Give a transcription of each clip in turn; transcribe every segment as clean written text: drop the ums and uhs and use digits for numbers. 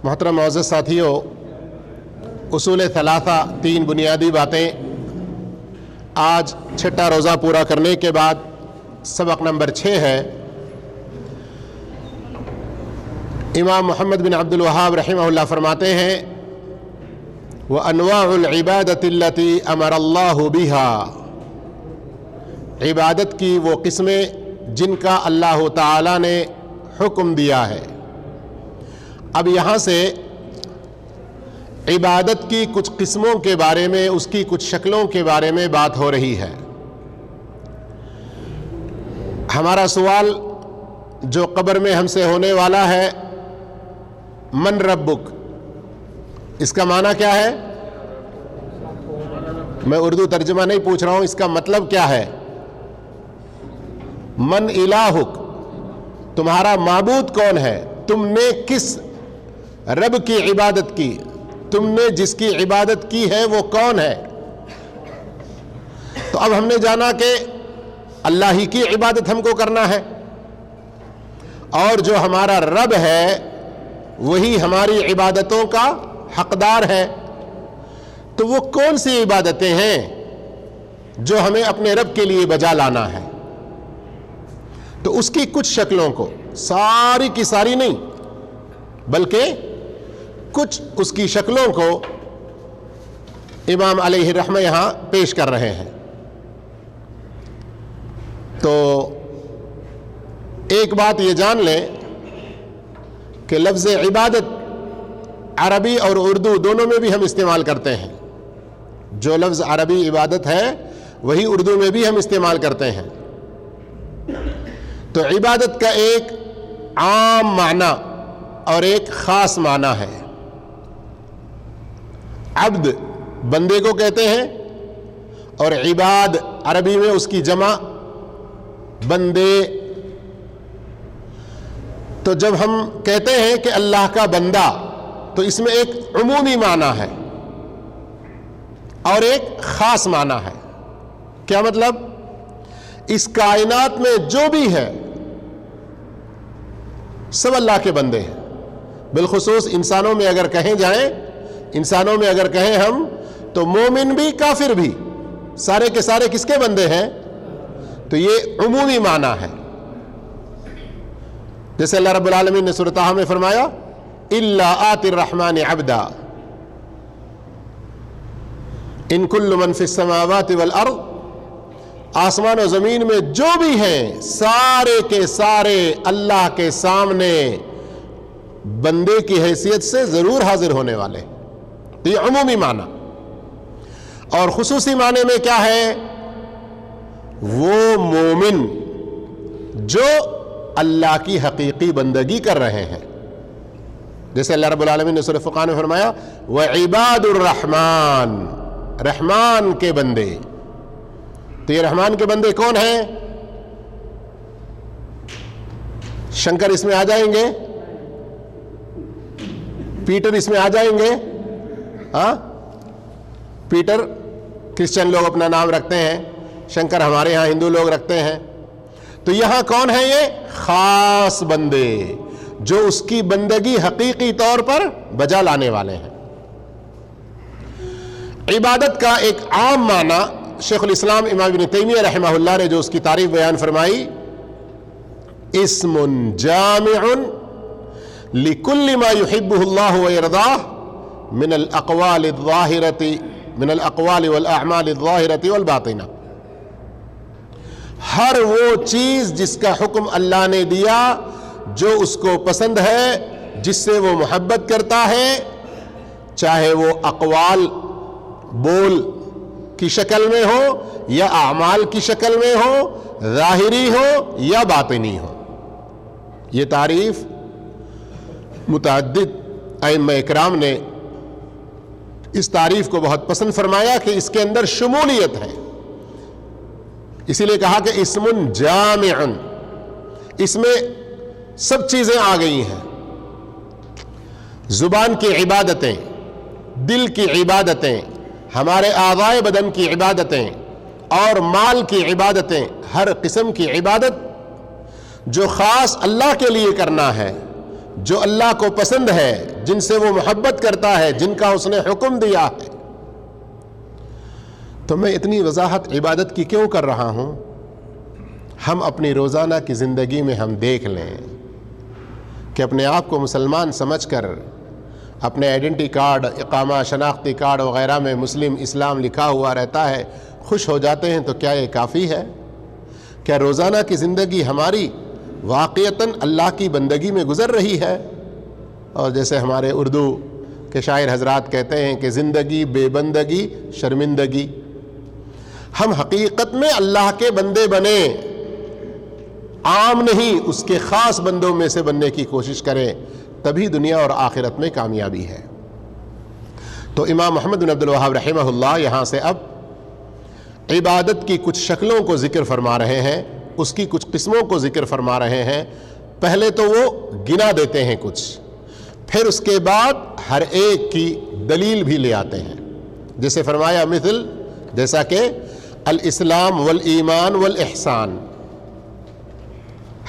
محترم معزز ساتھیوں، اصول ثلاثہ، 3 بنیادی باتیں، آج چھٹا روزہ پورا کرنے کے بعد سبق نمبر 6 ہے۔ امام محمد بن عبد الوہاب رحمہ اللہ فرماتے ہیں وَأَنْوَاعُ الْعِبَادَةِ الَّتِي أَمَرَ اللَّهُ بِهَا، عبادت کی وہ قسمیں جن کا اللہ تعالی نے حکم دیا ہے۔ اب یہاں سے عبادت کی کچھ قسموں کے بارے میں، اس کی کچھ شکلوں کے بارے میں بات ہو رہی ہے۔ ہمارا سوال جو قبر میں ہم سے ہونے والا ہے، من ربک، اس کا معنی کیا ہے؟ میں اردو ترجمہ نہیں پوچھ رہا ہوں، اس کا مطلب کیا ہے؟ من الہک، تمہارا معبود کون ہے؟ تم نے کس رب کی عبادت کی؟ تم نے جس کی عبادت کی ہے وہ کون ہے؟ تو اب ہم نے جانا کہ اللہ ہی کی عبادت ہم کو کرنا ہے، اور جو ہمارا رب ہے وہی ہماری عبادتوں کا حقدار ہے۔ تو وہ کون سی عبادتیں ہیں جو ہمیں اپنے رب کے لیے بجا لانا ہے؟ تو اس کی کچھ شکلوں کو، ساری کی ساری نہیں بلکہ کچھ اس کی شکلوں کو امام علیہ الرحمہ یہاں پیش کر رہے ہیں۔ تو ایک بات یہ جان لیں کہ لفظ عبادت عربی اور اردو دونوں میں بھی ہم استعمال کرتے ہیں۔ جو لفظ عربی عبادت ہے وہی اردو میں بھی ہم استعمال کرتے ہیں۔ تو عبادت کا ایک عام معنی اور ایک خاص معنی ہے۔ عبد بندے کو کہتے ہیں، اور عباد عربی میں اس کی جمع بندے۔ تو جب ہم کہتے ہیں کہ اللہ کا بندہ، تو اس میں ایک عمومی معنی ہے اور ایک خاص معنی ہے۔ کیا مطلب؟ اس کائنات میں جو بھی ہے سب اللہ کے بندے ہیں۔ بالخصوص انسانوں میں اگر کہیں جائیں، انسانوں میں اگر کہیں ہم، تو مومن بھی کافر بھی سارے کے سارے کس کے بندے ہیں؟ تو یہ عمومی معنی ہے۔ جیسے اللہ رب العالمین نے سورۃ طٰہٰ میں فرمایا اِلَّا آتِ الرَّحْمَٰنِ عَبْدًا ان کل من فی السماوات والارض، آسمان و زمین میں جو بھی ہیں سارے کے سارے اللہ کے سامنے بندے کی حیثیت سے ضرور حاضر ہونے والے۔ تو یہ عمومی معنی۔ اور خصوصی معنی میں کیا ہے؟ وہ مومن جو اللہ کی حقیقی بندگی کر رہے ہیں۔ جیسے اللہ رب العالمین نے سورۃ فرقان میں فرمایا وَعِبَادُ الرَّحْمَٰنِ، رحمان کے بندے۔ تو یہ رحمان کے بندے کون ہیں؟ شنکر اس میں آ جائیں گے؟ پیٹر اس میں آ جائیں گے؟ ہاں، پیٹر کرسچن لوگ اپنا نام رکھتے ہیں، شنکر ہمارے ہاں ہندو لوگ رکھتے ہیں۔ تو یہاں کون ہے؟ یہ خاص بندے جو اس کی بندگی حقیقی طور پر بجا لانے والے ہیں۔ عبادت کا ایک عام معنی شیخ الاسلام امام ابن تیمیہ رحمہ اللہ نے جو اس کی تعریف بیان فرمائی، اسم جامع لکل ما يحبه اللہ ويرضاه من الاقوال والاعمال الظاہرة والباطنہ۔ ہر وہ چیز جس کا حکم اللہ نے دیا، جو اس کو پسند ہے، جس سے وہ محبت کرتا ہے، چاہے وہ اقوال بول کی شکل میں ہو یا اعمال کی شکل میں ہو، ظاہری ہو یا باطنی ہو۔ یہ تعریف متعدد ائمہ اکرام نے اس تعریف کو بہت پسند فرمایا کہ اس کے اندر شمولیت ہے۔ اسی لیے کہا کہ اسم جامع، اس میں سب چیزیں آ گئی ہیں۔ زبان کی عبادتیں، دل کی عبادتیں، ہمارے اعضائے بدن کی عبادتیں اور مال کی عبادتیں، ہر قسم کی عبادت جو خاص اللہ کے لیے کرنا ہے، جو اللہ کو پسند ہے، جن سے وہ محبت کرتا ہے، جن کا اس نے حکم دیا ہے۔ تو میں اتنی وضاحت عبادت کی کیوں کر رہا ہوں؟ ہم اپنی روزانہ کی زندگی میں ہم دیکھ لیں کہ اپنے آپ کو مسلمان سمجھ کر اپنے آئیڈینٹی کارڈ، اقامہ، شناختی کارڈ وغیرہ میں مسلم اسلام لکھا ہوا رہتا ہے، خوش ہو جاتے ہیں، تو کیا یہ کافی ہے؟ کیا روزانہ کی زندگی ہماری واقعتاً اللہ کی بندگی میں گزر رہی ہے؟ اور جیسے ہمارے اردو کے شاعر حضرات کہتے ہیں کہ زندگی بے بندگی شرمندگی، ہم حقیقت میں اللہ کے بندے بنیں، عام نہیں، اس کے خاص بندوں میں سے بننے کی کوشش کریں، تبھی دنیا اور آخرت میں کامیابی ہے۔ تو امام محمد بن عبد الوہاب رحمہ اللہ یہاں سے اب عبادت کی کچھ شکلوں کو ذکر فرما رہے ہیں، اس کی کچھ قسموں کو ذکر فرما رہے ہیں۔ پہلے تو وہ گنا دیتے ہیں کچھ، پھر اس کے بعد ہر ایک کی دلیل بھی لے آتے ہیں، جیسے فرمایا مثل جیسا کہ الاسلام والایمان والاحسان،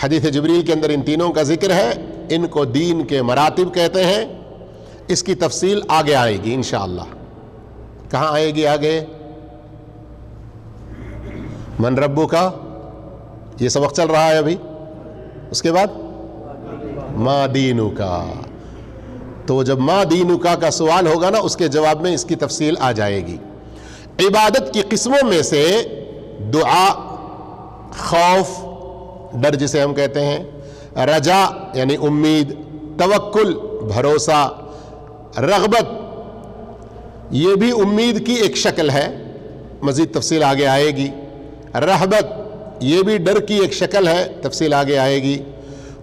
حدیث جبریل کے اندر ان تینوں کا ذکر ہے، ان کو دین کے مراتب کہتے ہیں۔ اس کی تفصیل آگے آئے گی انشاءاللہ۔ کہاں آئے گی آگے؟ من ربو کا، یہ سبق چل رہا ہے ابھی، اس کے بعد ما دینو کا، تو جب ما دینو کا سوال ہوگا نا، اس کے جواب میں اس کی تفصیل آ جائے گی۔ عبادت کی قسموں میں سے دعا، خوف، ڈر جسے ہم کہتے ہیں، رجا یعنی امید، توکل بھروسہ، رغبت یہ بھی امید کی ایک شکل ہے، مزید تفصیل آگے آئے گی۔ رہبت یہ بھی ڈر کی ایک شکل ہے، تفصیل آگے آئے گی۔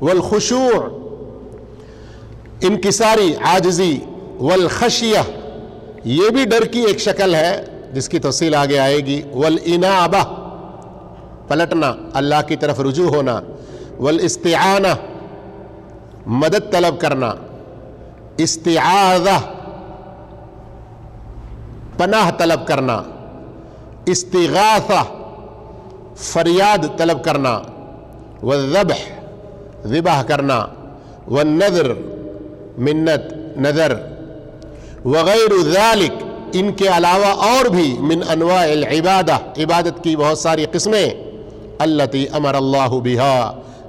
والخشوع انکساری عاجزی، والخشیہ یہ بھی ڈر کی ایک شکل ہے جس کی تفصیل آگے آئے گی۔ والانابہ پلٹنا، اللہ کی طرف رجوع ہونا۔ والاستعانہ مدد طلب کرنا۔ استعاذہ پناہ طلب کرنا۔ استغاثہ فریاد طلب کرنا۔ والذبح ذبح کرنا۔ والنذر منت نذر۔ وغیر ذالک ان کے علاوہ اور بھی من انواع العبادہ عبادت کی بہت ساری قسمیں، التی امر اللہ بہا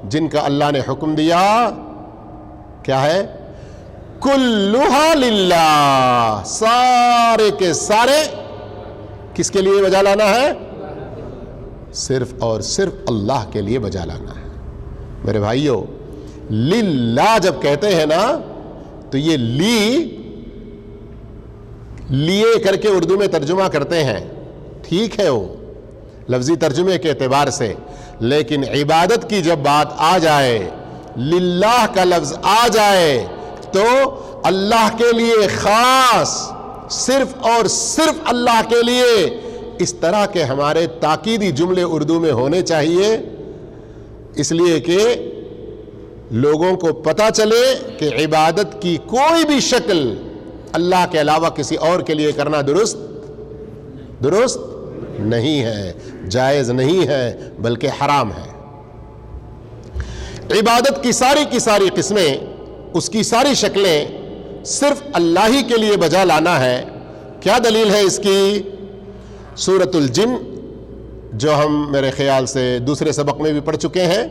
جن کا اللہ نے حکم دیا، کیا ہے؟ کلھا للہ سارے کے سارے کس کے لیے بجا لانا ہے؟ صرف اور صرف اللہ کے لیے بجا لانا ہے۔ میرے بھائیو، للہ جب کہتے ہیں نا تو یہ لیے کر کے اردو میں ترجمہ کرتے ہیں، ٹھیک ہے وہ لفظی ترجمے کے اعتبار سے، لیکن عبادت کی جب بات آ جائے، للہ کا لفظ آ جائے تو اللہ کے لیے خاص، صرف اور صرف اللہ کے لیے، اس طرح کے ہمارے تاکیدی جملے اردو میں ہونے چاہیے، اس لیے کہ لوگوں کو پتہ چلے کہ عبادت کی کوئی بھی شکل اللہ کے علاوہ کسی اور کے لیے کرنا درست نہیں ہے، جائز نہیں ہے، بلکہ حرام ہے۔ عبادت کی ساری قسمیں، اس کی ساری شکلیں صرف اللہ ہی کے لیے بجا لانا ہے۔ کیا دلیل ہے اس کی؟ سورۃ الجن جو ہم میرے خیال سے دوسرے سبق میں بھی پڑھ چکے ہیں،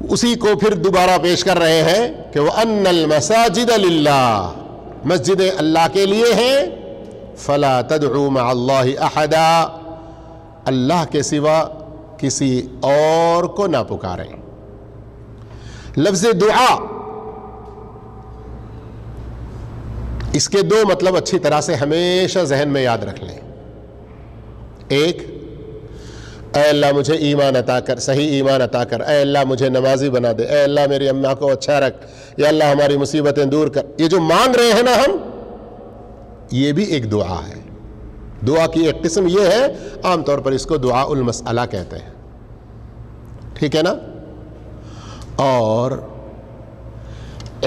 اسی کو پھر دوبارہ پیش کر رہے ہیں کہ وَأَنَّ الْمَسَاجِدَ لِلَّهِ مسجدیں اللہ کے لیے ہیں، فَلَا تَدْعُوا مَعَ اللَّهِ أَحَدًا اللہ کے سوا کسی اور کو نہ پکاریں۔ لفظ دعا اس کے دو مطلب اچھی طرح سے ہمیشہ ذہن میں یاد رکھ لیں۔ ایک، اے اللہ مجھے ایمان عطا کر، صحیح ایمان عطا کر، اے اللہ مجھے نمازی بنا دے، اے اللہ میری اماں کو اچھا رکھ، یا اللہ ہماری مصیبتیں دور کر۔ یہ جو مانگ رہے ہیں نا ہم، یہ بھی ایک دعا ہے۔ دعا کی ایک قسم یہ ہے، عام طور پر اس کو دعا المسئلہ کہتے ہیں، ٹھیک ہے نا؟ اور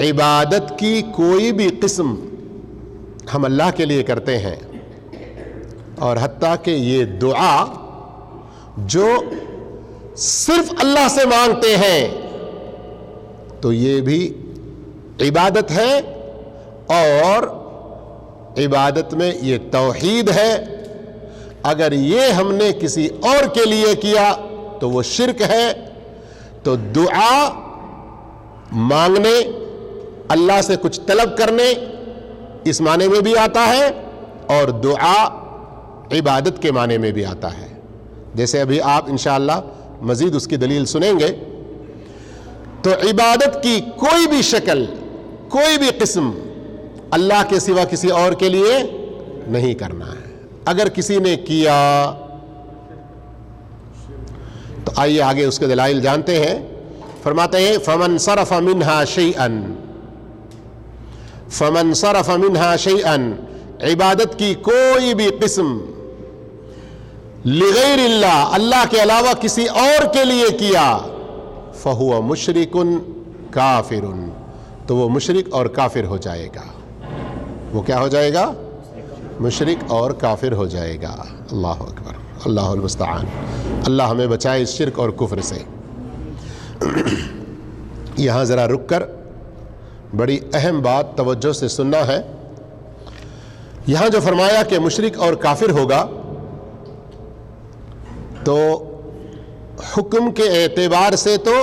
عبادت کی کوئی بھی قسم ہم اللہ کے لیے کرتے ہیں، اور حتیٰ کہ یہ دعا جو صرف اللہ سے مانگتے ہیں تو یہ بھی عبادت ہے، اور عبادت میں یہ توحید ہے۔ اگر یہ ہم نے کسی اور کے لیے کیا تو وہ شرک ہے۔ تو دعا مانگنے، اللہ سے کچھ طلب کرنے، اس معنی میں بھی آتا ہے، اور دعا عبادت کے معنی میں بھی آتا ہے۔ جیسے ابھی آپ انشاءاللہ مزید اس کی دلیل سنیں گے۔ تو عبادت کی کوئی بھی شکل، کوئی بھی قسم اللہ کے سوا کسی اور کے لیے نہیں کرنا ہے۔ اگر کسی نے کیا تو آئیے آگے اس کے دلائل جانتے ہیں۔ فرماتے ہیں فمن صرف منها شيئا، فمن صرف منها شيئا، عبادت کی کوئی بھی قسم لغیر اللہ، اللہ کے علاوہ کسی اور کے لیے کیا، فہو مشرک کافر، تو وہ مشرک اور کافر ہو جائے گا۔ وہ کیا ہو جائے گا؟ مشرک اور کافر ہو جائے گا۔ اللہ اکبر، اللہ المستعان۔ اللہ ہمیں بچائے اس شرک اور کفر سے۔ یہاں ذرا رک کر بڑی اہم بات توجہ سے سننا ہے۔ یہاں جو فرمایا کہ مشرک اور کافر ہوگا، تو حکم کے اعتبار سے تو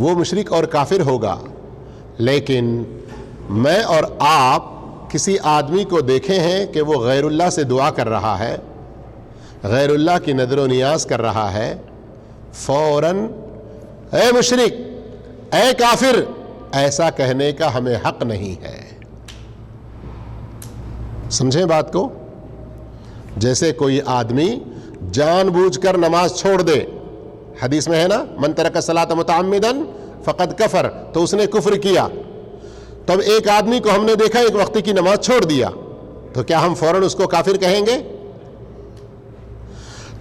وہ مشرک اور کافر ہوگا، لیکن میں اور آپ کسی آدمی کو دیکھے ہیں کہ وہ غیر اللہ سے دعا کر رہا ہے، غیر اللہ کی نظر و نیاز کر رہا ہے، فوراً اے مشرک، اے کافر، ایسا کہنے کا ہمیں حق نہیں ہے۔ سمجھیں بات کو؟ جیسے کوئی آدمی جان بوجھ کر نماز چھوڑ دے، حدیث میں ہے نا من ترک الصلاۃ متعمدا فقد کفر، تو اس نے کفر کیا۔ تب ایک آدمی کو ہم نے دیکھا ایک وقت کی نماز چھوڑ دیا، تو کیا ہم فوراً اس کو کافر کہیں گے؟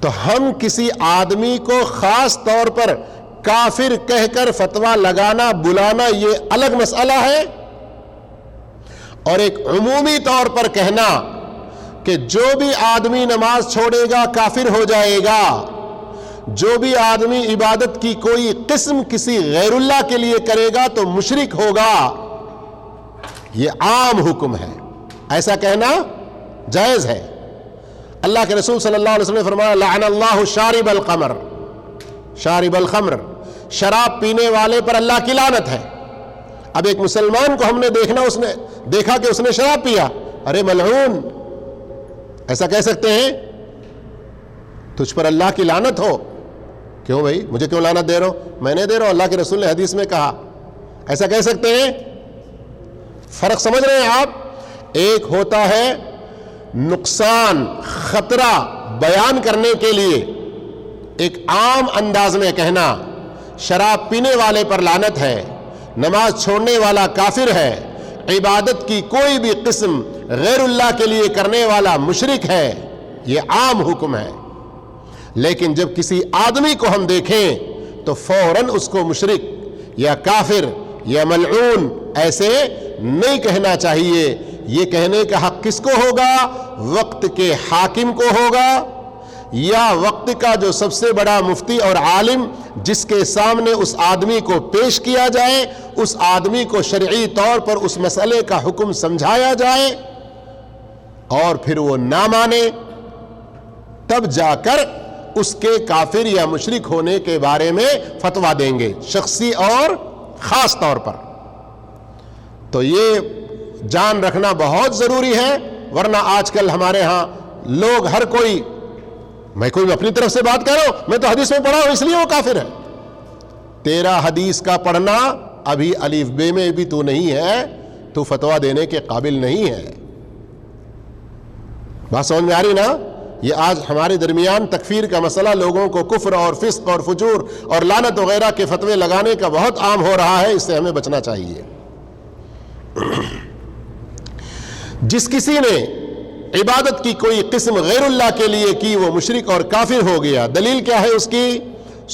تو ہم کسی آدمی کو خاص طور پر کافر کہہ کر فتویٰ لگانا، بلانا، یہ الگ مسئلہ ہے، اور ایک عمومی طور پر کہنا کہ جو بھی آدمی نماز چھوڑے گا کافر ہو جائے گا، جو بھی آدمی عبادت کی کوئی قسم کسی غیر اللہ کے لیے کرے گا تو مشرک ہوگا، یہ عام حکم ہے، ایسا کہنا جائز ہے۔ اللہ کے رسول صلی اللہ علیہ وسلم نے فرمایا لعن اللہ شارب الخمر، شارب الخمر، شراب پینے والے پر اللہ کی لعنت ہے۔ اب ایک مسلمان کو ہم نے دیکھا کہ اس نے شراب پیا، ارے ملعون، ایسا کہہ سکتے ہیں؟ تجھ پر اللہ کی لعنت ہو۔ کیوں بھائی، مجھے کیوں لعنت دے رہا ہو؟ میں نہیں دے رہا ہوں، اللہ کے رسول نے حدیث میں کہا، ایسا کہہ سکتے ہیں؟ فرق سمجھ رہے ہیں آپ؟ ایک ہوتا ہے نقصان، خطرہ بیان کرنے کے لیے ایک عام انداز میں کہنا شراب پینے والے پر لعنت ہے، نماز چھوڑنے والا کافر ہے، عبادت کی کوئی بھی قسم غیر اللہ کے لیے کرنے والا مشرک ہے، یہ عام حکم ہے۔ لیکن جب کسی آدمی کو ہم دیکھیں تو فوراً اس کو مشرک یا کافر یا ملعون ایسے نہیں کہنا چاہیے۔ یہ کہنے کا حق کس کو ہوگا؟ وقت کے حاکم کو ہوگا، یا وقت کا جو سب سے بڑا مفتی اور عالم جس کے سامنے اس آدمی کو پیش کیا جائے، اس آدمی کو شرعی طور پر اس مسئلے کا حکم سمجھایا جائے، اور پھر وہ نہ مانے، تب جا کر اس کے کافر یا مشرک ہونے کے بارے میں فتویٰ دیں گے، شخصی اور خاص طور پر۔ تو یہ جان رکھنا بہت ضروری ہے، ورنہ آج کل ہمارے ہاں لوگ ہر کوئی، میں کوئی اپنی طرف سے بات کر رہا ہوں، میں تو حدیث میں پڑھا ہوں اس لیے وہ کافر ہے۔ تیرا حدیث کا پڑھنا ابھی الف بے میں بھی تو نہیں ہے، تو فتویٰ دینے کے قابل نہیں ہے۔ بات سمجھ میں آ رہی نا؟ یہ آج ہمارے درمیان تکفیر کا مسئلہ لوگوں کو کفر اور فسق اور فجور اور لعنت وغیرہ کے فتوے لگانے کا بہت عام ہو رہا ہے، اس سے ہمیں بچنا چاہیے۔ جس کسی نے عبادت کی کوئی قسم غیر اللہ کے لیے کی وہ مشرک اور کافر ہو گیا۔ دلیل کیا ہے اس کی؟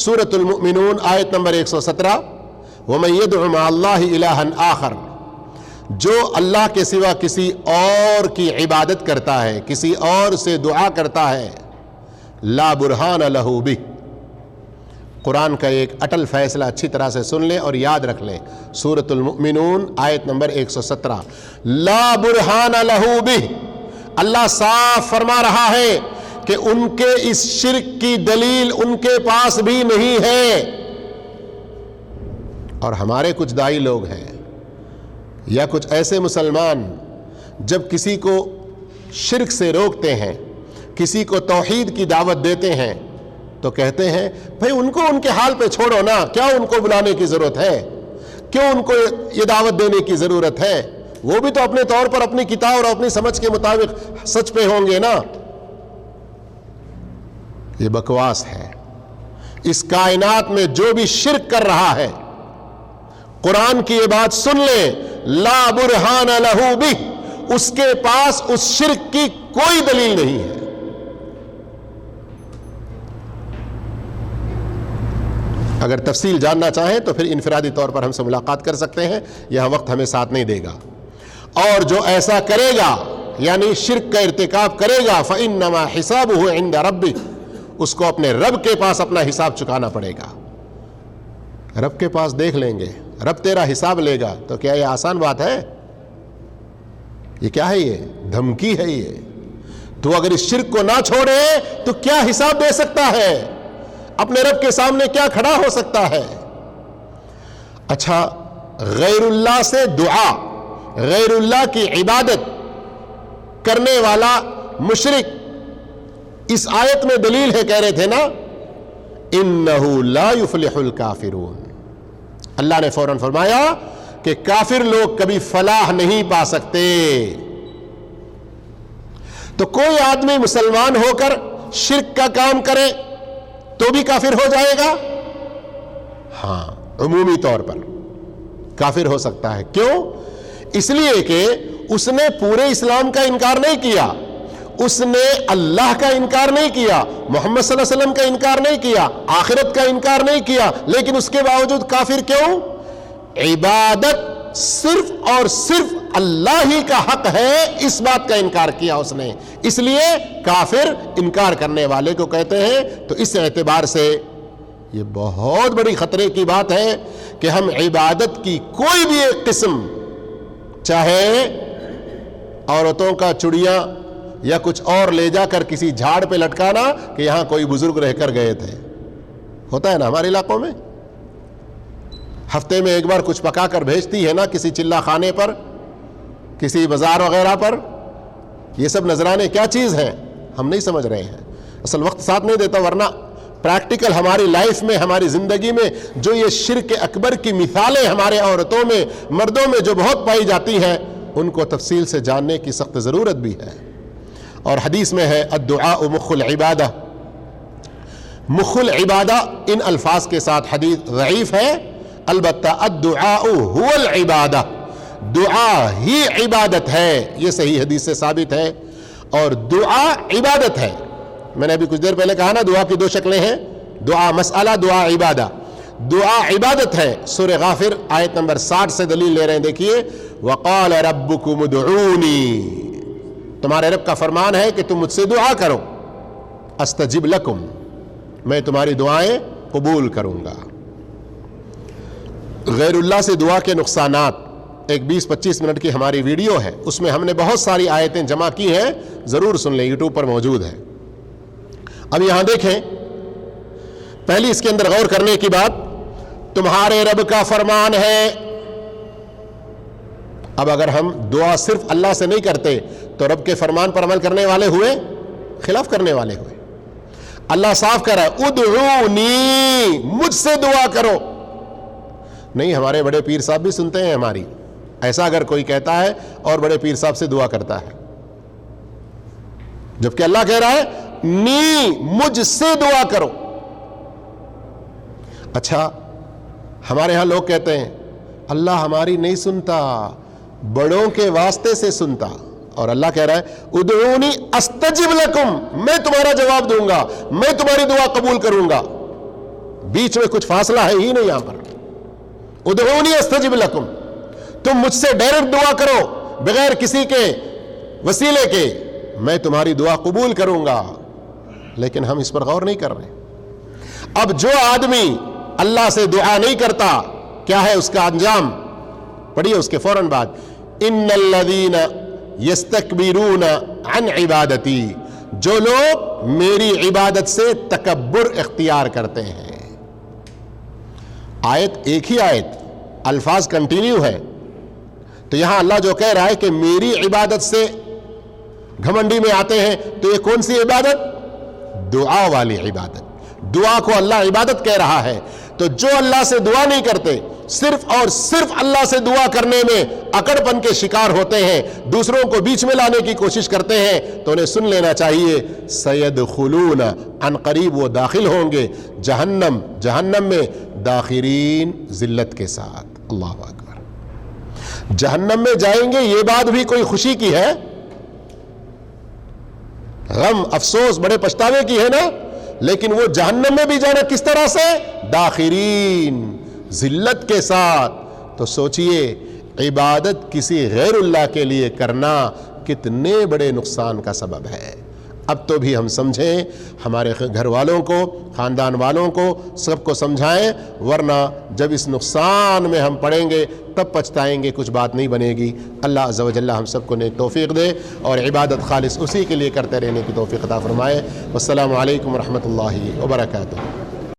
سورۃ المؤمنون آیت نمبر 117، وَمَن يَدْعُ مَعَ اللَّهِ إِلَٰهًا آخَرَ، جو اللہ کے سوا کسی اور کی عبادت کرتا ہے، کسی اور سے دعا کرتا ہے، لا برہان لہ بہ، قرآن کا ایک اٹل فیصلہ اچھی طرح سے سن لیں اور یاد رکھ لیں. سورۃ المؤمنون آیت نمبر 117. لا برہان لہ بہ، اللہ صاف فرما رہا ہے کہ ان کے اس شرک کی دلیل ان کے پاس بھی نہیں ہے. اور ہمارے کچھ داعی لوگ ہیں یا کچھ ایسے مسلمان جب کسی کو شرک سے روکتے ہیں، کسی کو توحید کی دعوت دیتے ہیں، تو کہتے ہیں بھئی ان کو ان کے حال پہ چھوڑو نا، کیا ان کو بلانے کی ضرورت ہے، کیوں ان کو یہ دعوت دینے کی ضرورت ہے، وہ بھی تو اپنے طور پر اپنی کتاب اور اپنی سمجھ کے مطابق سچ پہ ہوں گے نا. یہ بکواس ہے. اس کائنات میں جو بھی شرک کر رہا ہے، قرآن کی یہ بات سن لیں، لا برہان لہ بہ، اس کے پاس اس شرک کی کوئی دلیل نہیں ہے. اگر تفصیل جاننا چاہیں تو پھر انفرادی طور پر ہم سے ملاقات کر سکتے ہیں، یہاں وقت ہمیں ساتھ نہیں دے گا. اور جو ایسا کرے گا یعنی شرک کا ارتکاب کرے گا فإنما حسابہ عند ربہ، اس کو اپنے رب کے پاس اپنا حساب چکانا پڑے گا. رب کے پاس دیکھ لیں گے، رب تیرا حساب لے گا. تو کیا یہ آسان بات ہے؟ یہ کیا ہے؟ یہ دھمکی ہے. یہ تو اگر اس شرک کو نہ چھوڑے تو کیا حساب دے سکتا ہے؟ اپنے رب کے سامنے کیا کھڑا ہو سکتا ہے؟ اچھا، غیر اللہ سے دعا، غیر اللہ کی عبادت کرنے والا مشرک، اس آیت میں دلیل ہے، کہہ رہے تھے نا انہ لا یفلح الکافرون. اللہ نے فوراً فرمایا کہ کافر لوگ کبھی فلاح نہیں پا سکتے. تو کوئی آدمی مسلمان ہو کر شرک کا کام کرے تو بھی کافر ہو جائے گا؟ ہاں، عمومی طور پر کافر ہو سکتا ہے. کیوں؟ اس لیے کہ اس نے پورے اسلام کا انکار نہیں کیا، اس نے اللہ کا انکار نہیں کیا، محمد صلی اللہ علیہ وسلم کا انکار نہیں کیا، آخرت کا انکار نہیں کیا، لیکن اس کے باوجود کافر کیوں؟ عبادت صرف اور صرف اللہ ہی کا حق ہے، اس بات کا انکار کیا اس نے، اس لیے کافر انکار کرنے والے کو کہتے ہیں. تو اس اعتبار سے یہ بہت بڑی خطرے کی بات ہے کہ ہم عبادت کی کوئی بھی ایک قسم، چاہے عورتوں کا چڑیا یا کچھ اور لے جا کر کسی جھاڑ پہ لٹکانا کہ یہاں کوئی بزرگ رہ کر گئے تھے، ہوتا ہے نا ہمارے علاقوں میں، ہفتے میں ایک بار کچھ پکا کر بھیجتی ہے نا کسی چلہ خانے پر، کسی بازار وغیرہ پر. یہ سب نذرانے کیا چیز ہیں ہم نہیں سمجھ رہے ہیں. اصل وقت ساتھ نہیں دیتا، ورنہ پریکٹیکل ہماری لائف میں، ہماری زندگی میں جو یہ شرک اکبر کی مثالیں ہمارے عورتوں میں، مردوں میں جو بہت پائی جاتی ہیں، ان کو تفصیل سے جاننے کی سخت ضرورت بھی ہے. اور حدیث میں ہے الدعاء مخ العبادہ. مخ العبادہ ان الفاظ کے ساتھ حدیث ضعیف ہے، البتہ الدعاء هو العبادہ، دعا ہی عبادت ہے، یہ صحیح حدیث سے ثابت ہے. اور دعا عبادت ہے. میں نے ابھی کچھ دیر پہلے کہا نا دعا کی دو شکلیں ہیں، دعا مسئلہ، دعا عبادہ. دعا عبادت ہے. سورہ غافر آیت نمبر 60 سے دلیل لے رہے ہیں، دیکھیے وقال ربکم ادعونی، تمہارے رب کا فرمان ہے کہ تم مجھ سے دعا کرو، استجب لکم، میں تمہاری دعائیں قبول کروں گا. غیر اللہ سے دعا کے نقصانات، ایک 20-25 منٹ کی ہماری ویڈیو ہے، اس میں ہم نے بہت ساری آیتیں جمع کی ہیں، ضرور سن لیں، یوٹیوب پر موجود ہے. اب یہاں دیکھیں، پہلی اس کے اندر غور کرنے کی بات، تمہارے رب کا فرمان ہے. اب اگر ہم دعا صرف اللہ سے نہیں کرتے تو رب کے فرمان پر عمل کرنے والے ہوئے، خلاف کرنے والے ہوئے. اللہ صاف کر رہا ہے ادعونی، مجھ سے دعا کرو. نہیں، ہمارے بڑے پیر صاحب بھی سنتے ہیں ہماری. ایسا اگر کوئی کہتا ہے اور بڑے پیر صاحب سے دعا کرتا ہے، جبکہ اللہ کہہ رہا ہے نی، مجھ سے دعا کرو. اچھا، ہمارے ہاں لوگ کہتے ہیں اللہ ہماری نہیں سنتا، بڑوں کے واسطے سے سنتا. اور اللہ کہہ رہا ہے ادعونی استجب لکم، میں تمہارا جواب دوں گا، میں تمہاری دعا قبول کروں گا. بیچ میں کچھ فاصلہ ہے ہی نہیں. یہاں پر ادعونی استجب لکم، تم مجھ سے ڈائریکٹ دعا کرو بغیر کسی کے وسیلے کے، میں تمہاری دعا قبول کروں گا. لیکن ہم اس پر غور نہیں کر رہے. اب جو آدمی اللہ سے دعا نہیں کرتا کیا ہے اس کا انجام؟ پڑھیے اس کے فوراً بعد ان الذین یستکبرون عن عبادتی، جو لوگ میری عبادت سے تکبر اختیار کرتے ہیں۔ آیت ایک ہی آیت، الفاظ کنٹینیو ہے، تو یہاں اللہ جو کہہ رہا ہے کہ میری عبادت سے گھمنڈی میں آتے ہیں، تو یہ کون سی عبادت؟ دعا والی عبادت۔ دعا کو اللہ عبادت کہہ رہا ہے، تو جو اللہ سے دعا نہیں کرتے، صرف اور صرف اللہ سے دعا کرنے میں اکڑ پن کے شکار ہوتے ہیں، دوسروں کو بیچ میں لانے کی کوشش کرتے ہیں، تو انہیں سن لینا چاہیے سیدخلون، ان قریب وہ داخل ہوں گے جہنم میں داخرین، ذلت کے ساتھ۔ اللہ اکبر۔ جہنم میں جائیں گے یہ بات بھی کوئی خوشی کی ہے؟ غم، افسوس، بڑے پچھتاوے کی ہے نا؟ لیکن وہ جہنم میں بھی جانا کس طرح سے؟ داخرین، ذلت کے ساتھ۔ تو سوچئے عبادت کسی غیر اللہ کے لیے کرنا کتنے بڑے نقصان کا سبب ہے۔ اب تو بھی ہم سمجھیں، ہمارے گھر والوں کو، خاندان والوں کو، سب کو سمجھائیں، ورنہ جب اس نقصان میں ہم پڑیں گے تب پچھتائیں گے، کچھ بات نہیں بنے گی۔ اللہ عز و جل ہم سب کو نیک توفیق دے اور عبادت خالص اسی کے لیے کرتے رہنے کی توفیق عطا فرمائے۔ والسلام علیکم ورحمۃ اللہ وبرکاتہ۔